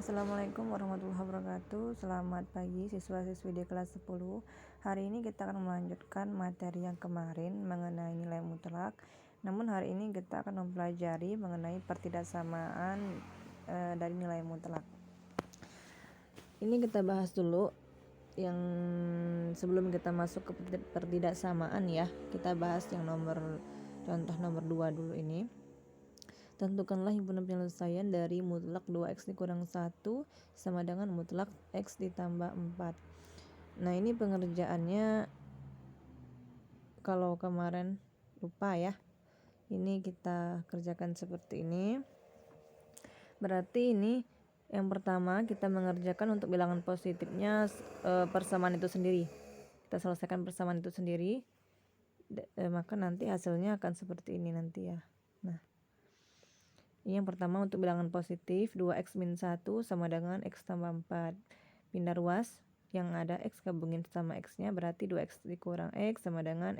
Assalamualaikum warahmatullahi wabarakatuh. Selamat pagi siswa-siswi di kelas 10. Hari ini kita akan melanjutkan materi yang kemarin mengenai nilai mutlak. Namun hari ini kita akan mempelajari mengenai pertidaksamaan dari nilai mutlak. Ini kita bahas dulu yang sebelum kita masuk ke pertidaksamaan ya. Kita bahas yang contoh nomor 2 dulu ini. Tentukanlah himpunan penyelesaian dari mutlak 2x dikurang 1 sama dengan mutlak x ditambah 4. Nah ini pengerjaannya kalau kemarin lupa ya. Ini kita kerjakan seperti ini. Berarti ini yang pertama kita mengerjakan untuk bilangan positifnya persamaan itu sendiri. Kita selesaikan persamaan itu sendiri. Maka nanti hasilnya akan seperti ini nanti ya. Nah, yang pertama untuk bilangan positif 2x min 1 sama dengan x tambah 4. Pindah ruas yang ada x gabungin sama x nya berarti 2x dikurang x sama dengan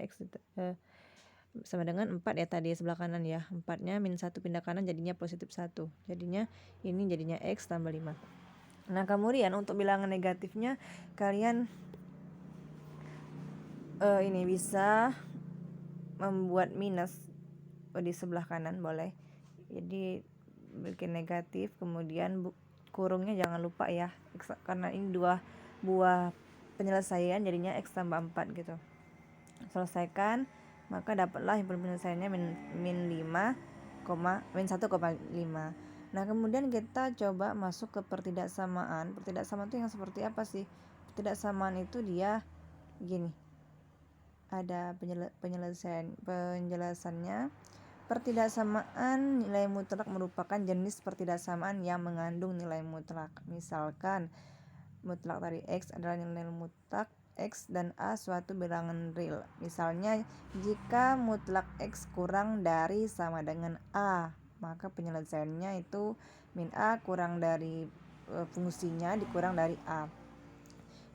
sama dengan 4 ya tadi sebelah kanan ya. 4 nya min 1 pindah kanan jadinya positif 1. Jadinya ini jadinya x tambah 5. Nah kemudian untuk bilangan negatifnya kalian ini bisa membuat minus di sebelah kanan boleh. Jadi bikin negatif, kemudian kurungnya jangan lupa ya, karena ini dua buah penyelesaian jadinya x tambah 4 gitu. Selesaikan, maka dapatlah himpunan penyelesaiannya min 1,5. Nah kemudian kita coba masuk ke pertidaksamaan. Pertidaksamaan itu yang seperti apa sih? Pertidaksamaan itu dia gini, ada penjelasannya. Pertidaksamaan nilai mutlak merupakan jenis pertidaksamaan yang mengandung nilai mutlak. Misalkan mutlak dari x adalah nilai mutlak x dan a suatu bilangan real. Misalnya jika mutlak x kurang dari sama dengan a, maka penyelesaiannya itu min a kurang dari fungsinya dikurang dari a.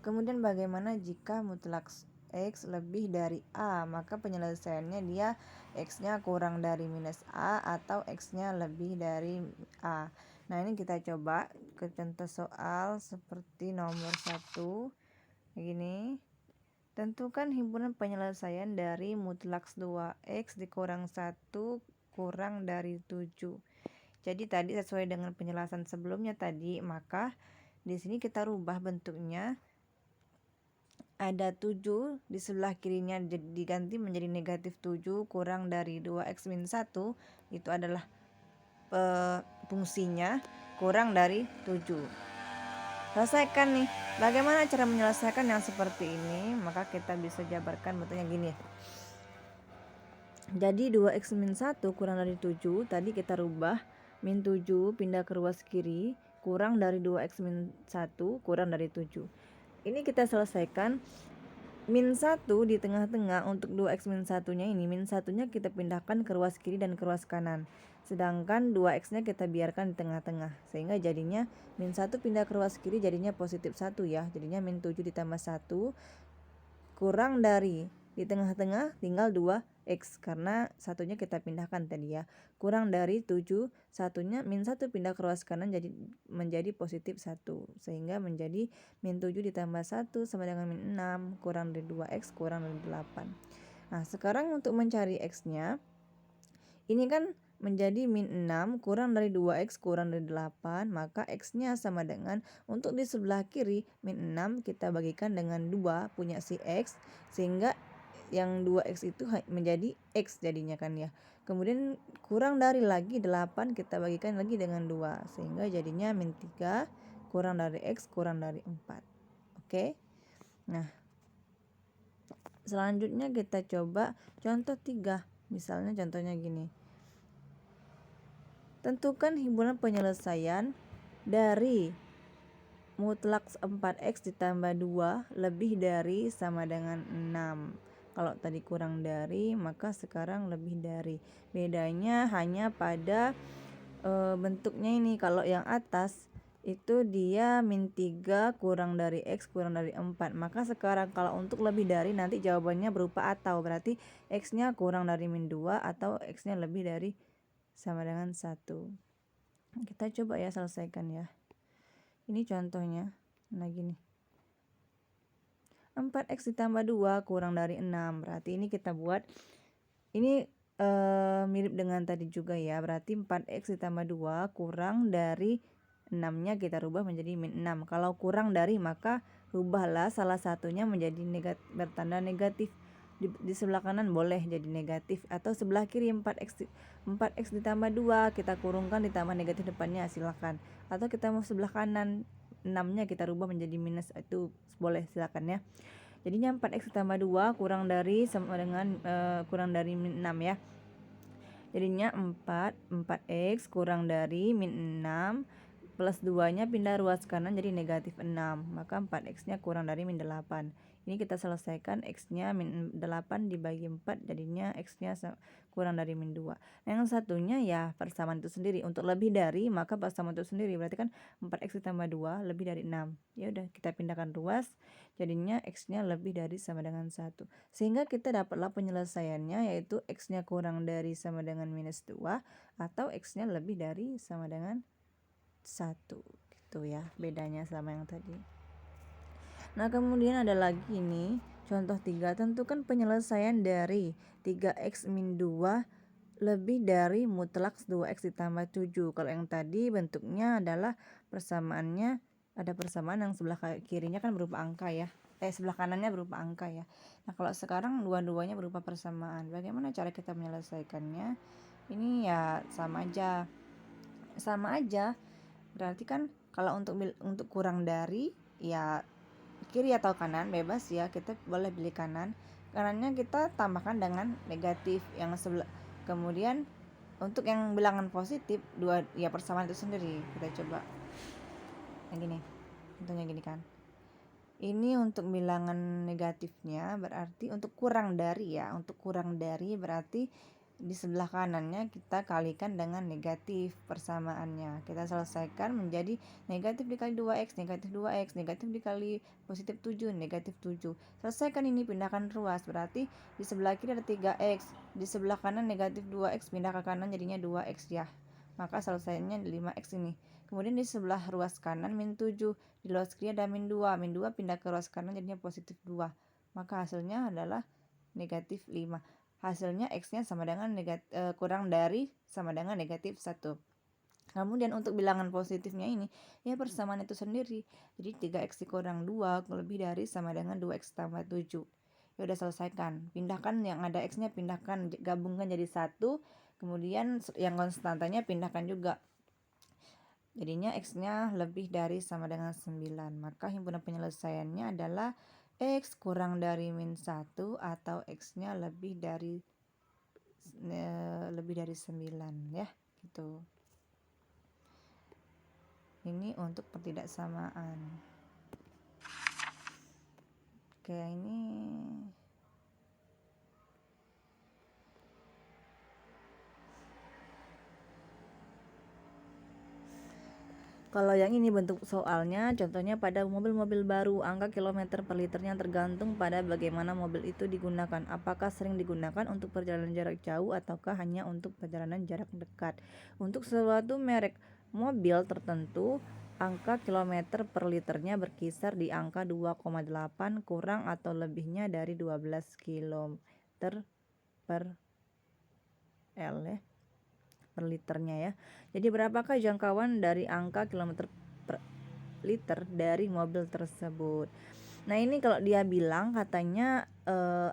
Kemudian bagaimana jika mutlak x lebih dari a, maka penyelesaiannya dia x-nya kurang dari minus a atau x-nya lebih dari a. Nah ini kita coba ke contoh soal seperti nomor 1 begini. Tentukan himpunan penyelesaian dari mutlak 2x dikurang 1 kurang dari 7. Jadi tadi sesuai dengan penjelasan sebelumnya tadi, maka di sini kita rubah bentuknya. Ada 7 di sebelah kirinya diganti menjadi negatif 7 kurang dari 2x min 1, itu adalah fungsinya kurang dari 7. Selesaikan nih. Bagaimana cara menyelesaikan yang seperti ini? Maka kita bisa jabarkan bentuknya gini. Jadi 2x min 1 kurang dari 7 tadi kita rubah min 7 pindah ke ruas kiri kurang dari 2x min 1 kurang dari 7. Ini kita selesaikan. Min 1 di tengah-tengah untuk 2x min 1 nya ini, min 1 nya kita pindahkan ke ruas kiri dan ke ruas kanan. Sedangkan 2x nya kita biarkan di tengah-tengah. Sehingga jadinya min 1 pindah ke ruas kiri jadinya positif 1 ya. Jadinya min 7 ditambah 1 kurang dari di tengah-tengah tinggal 2x karena satunya kita pindahkan tadi ya. Kurang dari 7, satunya min 1 pindah ke ruas kanan jadi menjadi positif 1. Sehingga menjadi min 7 ditambah 1 sama dengan min 6 kurang dari 2x kurang dari 8. Nah sekarang untuk mencari x-nya, ini kan menjadi min 6 kurang dari 2x kurang dari 8, maka x-nya sama dengan, untuk di sebelah kiri min 6 kita bagikan dengan 2 punya si x, sehingga yang 2x itu menjadi x jadinya kan ya. Kemudian kurang dari lagi 8 kita bagikan lagi dengan 2, sehingga jadinya min 3 kurang dari x kurang dari 4. Oke. Nah selanjutnya kita coba contoh 3. Misalnya contohnya gini. Tentukan himpunan penyelesaian dari mutlak 4x ditambah 2 lebih dari sama dengan 6. Kalau tadi kurang dari, maka sekarang lebih dari. Bedanya hanya pada bentuknya ini. Kalau yang atas itu dia min 3 kurang dari x kurang dari 4. Maka sekarang kalau untuk lebih dari nanti jawabannya berupa atau, berarti x-nya kurang dari min 2 atau x-nya lebih dari sama dengan 1. Kita coba ya selesaikan ya. Ini contohnya. Nah gini, 4x ditambah 2 kurang dari 6. Berarti ini kita buat, ini mirip dengan tadi juga ya. Berarti 4x ditambah 2 kurang dari 6-nya kita rubah menjadi min 6. Kalau kurang dari maka rubahlah salah satunya menjadi bertanda negatif. Di sebelah kanan boleh jadi negatif, atau sebelah kiri 4x ditambah 2 kita kurungkan ditambah negatif depannya, silakan. Atau kita mau sebelah kanan 6-nya kita rubah menjadi minus, itu boleh, silakan ya. Jadinya 4x ditambah 2 kurang dari sama dengan kurang dari min 6 ya. Jadinya 4x kurang dari min 6 plus 2 nya pindah ruas kanan jadi negatif 6, maka 4x nya kurang dari min 8. Ini kita selesaikan, x nya min 8 dibagi 4 jadinya x nya kurang dari min 2. Nah yang satunya ya persamaan itu sendiri, untuk lebih dari maka persamaan itu sendiri, berarti kan 4x ditambah 2 lebih dari 6. Ya udah kita pindahkan ruas, jadinya x nya lebih dari sama dengan 1, sehingga kita dapatlah penyelesaiannya, yaitu x nya kurang dari sama dengan minus 2 atau x nya lebih dari sama dengan 1, gitu ya, bedanya sama yang tadi. Nah kemudian ada lagi ini contoh 3, tentukan penyelesaian dari 3x min 2 lebih dari mutlak 2x ditambah 7. Kalau yang tadi bentuknya adalah persamaannya, ada persamaan yang sebelah kirinya kan berupa angka ya, sebelah kanannya berupa angka ya. Nah kalau sekarang dua-duanya berupa persamaan, bagaimana cara kita menyelesaikannya? Ini ya sama aja, berarti kan kalau untuk kurang dari ya kiri atau kanan bebas ya, kita boleh pilih kanannya kita tambahkan dengan negatif yang sebelah. Kemudian untuk yang bilangan positif dua ya persamaan itu sendiri, kita coba yang gini, contohnya gini kan, ini untuk bilangan negatifnya berarti untuk kurang dari ya, untuk kurang dari berarti di sebelah kanannya kita kalikan dengan negatif persamaannya, kita selesaikan menjadi negatif dikali 2x, negatif 2x, negatif dikali positif 7, negatif 7. Selesaikan ini, pindahkan ruas, berarti di sebelah kiri ada 3x, di sebelah kanan negatif 2x, pindah ke kanan jadinya 2x ya, maka selesainya 5x ini. Kemudian di sebelah ruas kanan min 7, di ruas kiri ada min 2, min 2 pindah ke ruas kanan jadinya positif 2, maka hasilnya adalah negatif 5. Hasilnya x nya sama dengan kurang dari sama dengan negatif 1. Kemudian untuk bilangan positifnya ini ya persamaan itu sendiri, jadi 3x dikurang 2 lebih dari sama dengan 2x tambah 7. Ya udah selesaikan, pindahkan yang ada x nya, pindahkan, gabungkan jadi 1, kemudian yang konstantanya pindahkan juga, jadinya x nya lebih dari sama dengan 9. Maka himpunan penyelesaiannya adalah x kurang dari min 1 atau x nya lebih dari 9 ya, gitu. Ini untuk pertidaksamaan. Oke, ini kalau yang ini bentuk soalnya, contohnya pada mobil-mobil baru, angka kilometer per liternya tergantung pada bagaimana mobil itu digunakan. Apakah sering digunakan untuk perjalanan jarak jauh ataukah hanya untuk perjalanan jarak dekat. Untuk suatu merek mobil tertentu, angka kilometer per liternya berkisar di angka 2,8 kurang atau lebihnya dari 12 km per L ya, per liternya ya. Jadi berapakah jangkauan dari angka kilometer per liter dari mobil tersebut. Nah ini kalau dia bilang katanya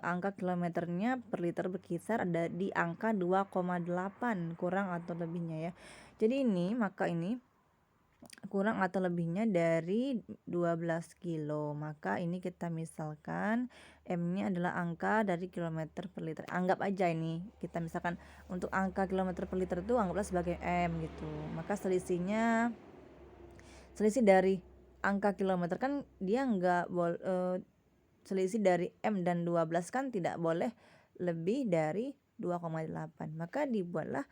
angka kilometernya per liter berkisar ada di angka 2,8 kurang atau lebihnya ya. Jadi ini maka ini kurang atau lebihnya dari 12 kilo, maka ini kita misalkan M nya adalah angka dari kilometer per liter. Anggap aja ini kita misalkan untuk angka kilometer per liter itu anggaplah sebagai M gitu, maka selisih dari angka kilometer kan dia nggak boleh, selisih dari M dan 12 kan tidak boleh lebih dari 2,8, maka dibuatlah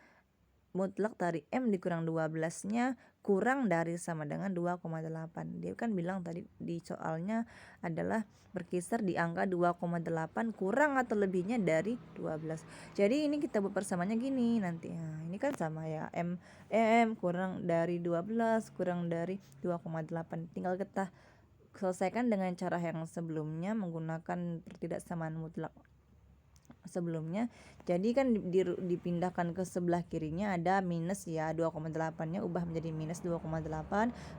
mutlak dari M dikurang 12-nya kurang dari sama dengan 2,8. Dia kan bilang tadi di soalnya adalah berkisar di angka 2,8 kurang atau lebihnya dari 12. Jadi ini kita buat persamaannya gini nanti. Nah, ini kan sama ya, M kurang dari 12 kurang dari 2,8. Tinggal kita selesaikan dengan cara yang sebelumnya menggunakan pertidaksamaan mutlak sebelumnya. Jadi kan dipindahkan ke sebelah kirinya ada minus ya, 2,8-nya ubah menjadi minus 2,8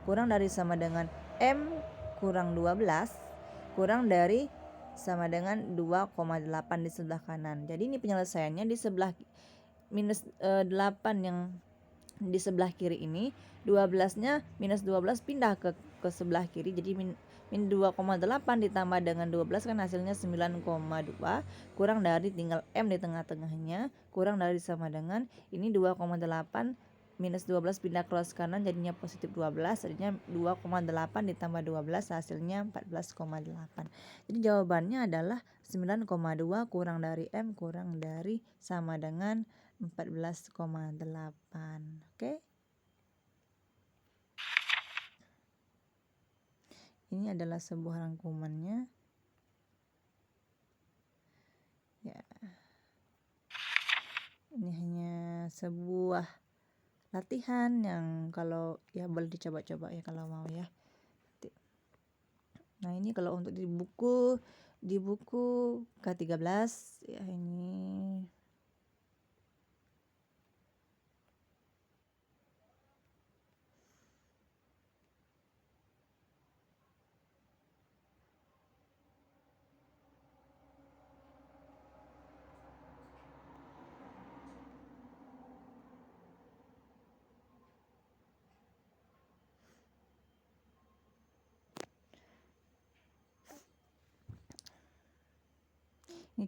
kurang dari sama dengan M kurang 12 kurang dari sama dengan 2,8 di sebelah kanan. Jadi ini penyelesaiannya di sebelah minus 8 yang di sebelah kiri ini, 12-nya minus 12 pindah ke sebelah kiri, jadi min 2,8 ditambah dengan 12 kan hasilnya 9,2 kurang dari tinggal M di tengah-tengahnya kurang dari sama dengan ini 2,8 minus 12 pindah cross kanan jadinya positif 12, jadinya 2,8 ditambah 12 hasilnya 14,8. Jadi jawabannya adalah 9,2 kurang dari M kurang dari sama dengan 14,8. Oke. Ini adalah sebuah rangkumannya. Ya. Ini hanya sebuah latihan yang kalau ya boleh dicoba-coba ya kalau mau ya. Nah, ini kalau untuk di buku K13 ya ini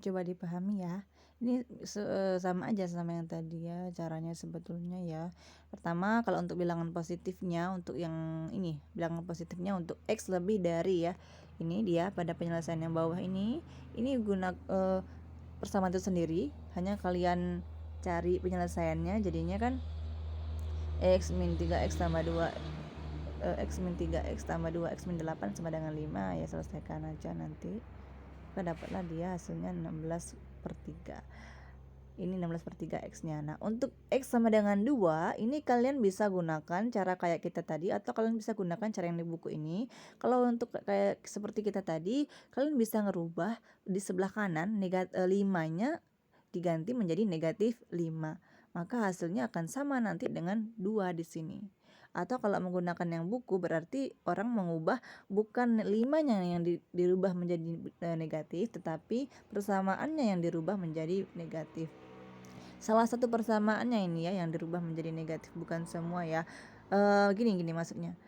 coba dipahami ya. Ini sama aja sama yang tadi ya caranya sebetulnya ya. Pertama kalau untuk bilangan positifnya, untuk yang ini bilangan positifnya untuk X lebih dari ya, ini dia pada penyelesaian yang bawah ini guna persamaan itu sendiri, hanya kalian cari penyelesaiannya. Jadinya kan X min 3X tambah 2 X min 3X tambah 2 X min 8 sama dengan 5 ya, selesaikan aja nanti. Maka dapatlah dia hasilnya 16/3. Ini 16/3 X nya. Nah untuk X sama dengan 2 ini kalian bisa gunakan cara kayak kita tadi, atau kalian bisa gunakan cara yang di buku ini. Kalau untuk kayak seperti kita tadi, kalian bisa ngerubah di sebelah kanan 5-nya diganti menjadi negatif 5, maka hasilnya akan sama nanti dengan 2 di sini. Atau kalau menggunakan yang buku berarti orang mengubah bukan 5-nya yang dirubah menjadi negatif, tetapi persamaannya yang dirubah menjadi negatif. Salah satu persamaannya ini ya yang dirubah menjadi negatif, bukan semua ya. Gini maksudnya.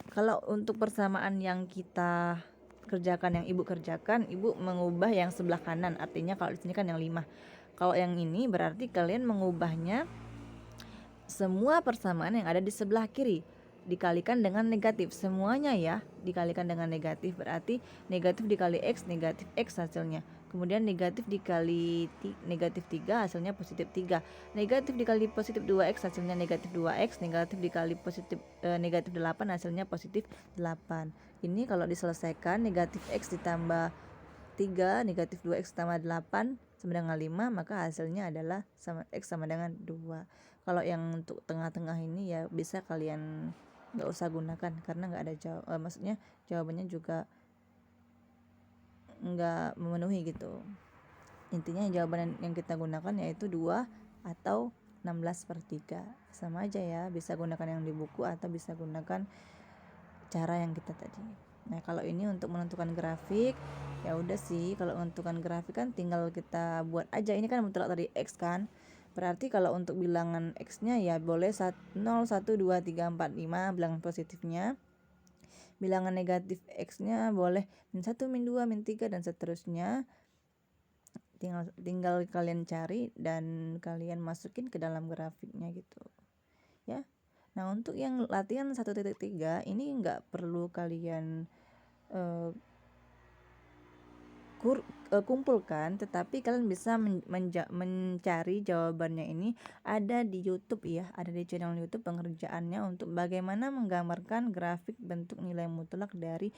Kalau untuk persamaan yang kita kerjakan, yang ibu kerjakan, ibu mengubah yang sebelah kanan, artinya kalau di sini kan yang 5. Kalau yang ini berarti kalian mengubahnya semua persamaan yang ada di sebelah kiri dikalikan dengan negatif semuanya ya, dikalikan dengan negatif, berarti negatif dikali X negatif X hasilnya. Kemudian negatif dikali negatif 3 hasilnya positif 3. Negatif dikali positif 2X hasilnya negatif 2X. Negatif dikali positif negatif 8 hasilnya positif 8. Ini kalau diselesaikan negatif X ditambah 3 negatif 2X tambah 8 sama dengan 5, maka hasilnya adalah X sama dengan 2. Kalau yang untuk tengah-tengah ini ya bisa kalian nggak usah gunakan karena nggak ada maksudnya jawabannya juga nggak memenuhi gitu. Intinya jawaban yang kita gunakan yaitu 2 atau 16/3, sama aja ya, bisa gunakan yang di buku atau bisa gunakan cara yang kita tadi. Nah kalau ini untuk menentukan grafik ya udah sih, kalau menentukan grafik kan tinggal kita buat aja. Ini kan mutlak dari X kan, berarti kalau untuk bilangan X nya ya boleh 0, 1, 2, 3, 4, 5 bilangan positifnya. Bilangan negatif X nya boleh min 1, min 2, min 3 dan seterusnya. Tinggal kalian cari dan kalian masukin ke dalam grafiknya gitu ya. Nah untuk yang latihan 1.3 ini nggak perlu kalian kumpulkan, tetapi kalian bisa mencari jawabannya ini ada di YouTube ya, ada di channel YouTube pengerjaannya untuk bagaimana menggambarkan grafik bentuk nilai mutlak dari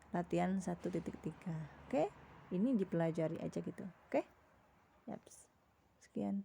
latihan 1.3. Oke, ini dipelajari aja gitu. Oke, yaps, sekian.